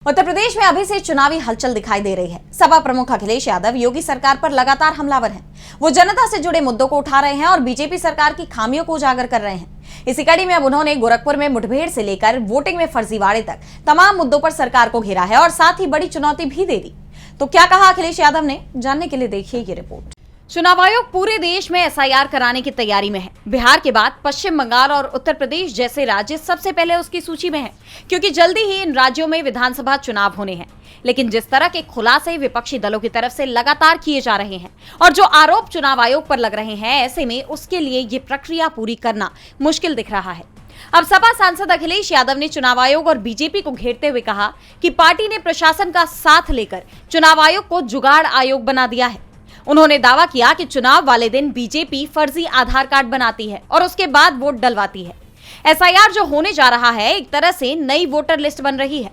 उत्तर प्रदेश में अभी से चुनावी हलचल दिखाई दे रही है। सपा प्रमुख अखिलेश यादव योगी सरकार पर लगातार हमलावर हैं। वो जनता से जुड़े मुद्दों को उठा रहे हैं और बीजेपी सरकार की खामियों को उजागर कर रहे हैं। इसी कड़ी में अब उन्होंने गोरखपुर में मुठभेड़ से लेकर वोटिंग में फर्जीवाड़े तक तमाम मुद्दों पर सरकार को घेरा है और साथ ही बड़ी चुनौती भी दे दी। तो क्या कहा अखिलेश यादव ने, जानने के लिए देखिए ये रिपोर्ट। चुनाव आयोग पूरे देश में एसआईआर कराने की तैयारी में है। बिहार के बाद पश्चिम बंगाल और उत्तर प्रदेश जैसे राज्य सबसे पहले उसकी सूची में हैं, क्योंकि जल्दी ही इन राज्यों में विधानसभा चुनाव होने हैं। लेकिन जिस तरह के खुलासे विपक्षी दलों की तरफ से लगातार किए जा रहे हैं और जो आरोप चुनाव आयोग पर लग रहे हैं, ऐसे में उसके लिए ये प्रक्रिया पूरी करना मुश्किल दिख रहा है। अब सपा सांसद अखिलेश यादव ने चुनाव आयोग और बीजेपी को घेरते हुए कहा कि पार्टी ने प्रशासन का साथ लेकर चुनाव आयोग को जुगाड़ आयोग बना दिया है। उन्होंने दावा किया कि चुनाव वाले दिन बीजेपी फर्जी आधार कार्ड बनाती है और उसके बाद वोट डलवाती है। एसआईआर जो होने जा रहा है, एक तरह से नई वोटर लिस्ट बन रही है।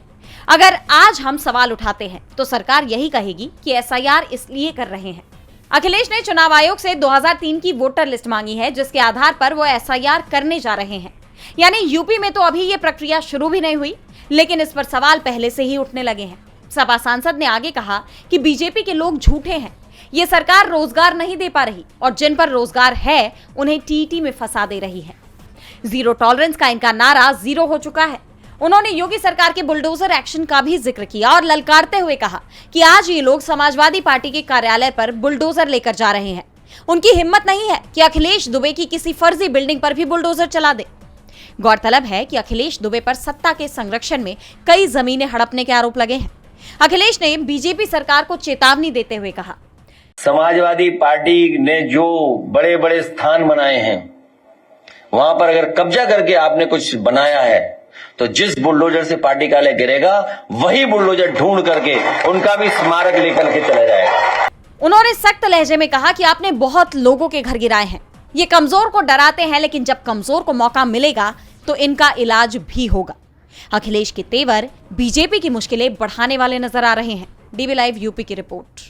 अगर आज हम सवाल उठाते हैं तो सरकार यही कहेगी कि एसआईआर इसलिए कर रहे हैं। अखिलेश ने चुनाव आयोग से 2003 की वोटर लिस्ट मांगी है, जिसके आधार पर वो एसआईआर करने जा रहे हैं। यानी यूपी में तो अभी ये प्रक्रिया शुरू भी नहीं हुई, लेकिन इस पर सवाल पहले से ही उठने लगे हैं। सपा सांसद ने आगे कहा कि बीजेपी के लोग झूठे हैं, ये सरकार रोजगार नहीं दे पा रही और जिन पर रोजगार है उन्हें टीटी में फंसा दे रही है। जीरो टॉलरेंस का इनका नारा जीरो हो चुका है। उन्होंने योगी सरकार के बुलडोजर एक्शन का भी जिक्र किया और ललकारते हुए कहा कि आज ये लोग समाजवादी पार्टी के कार्यालय पर बुलडोजर लेकर जा रहे हैं। उनकी हिम्मत नहीं है कि अखिलेश दुबे की किसी फर्जी बिल्डिंग पर भी बुलडोजर चला दे। गौरतलब है कि अखिलेश दुबे पर सत्ता के संरक्षण में कई जमीनें हड़पने के आरोप लगे हैं। अखिलेश ने बीजेपी सरकार को चेतावनी देते हुए कहा, समाजवादी पार्टी ने जो बड़े बड़े स्थान बनाए हैं, वहां पर अगर कब्जा करके आपने कुछ बनाया है तो जिस बुलडोजर से पार्टी कार्यालय गिरेगा, वही बुलडोजर ढूंढ करके उनका भी स्मारक लेकर के चला जाएगा। उन्होंने सख्त लहजे में कहा कि आपने बहुत लोगों के घर गिराए हैं। ये कमजोर को डराते हैं, लेकिन जब कमजोर को मौका मिलेगा तो इनका इलाज भी होगा। अखिलेश के तेवर बीजेपी की मुश्किलें बढ़ाने वाले नजर आ रहे हैं। डीबी लाइव यूपी की रिपोर्ट।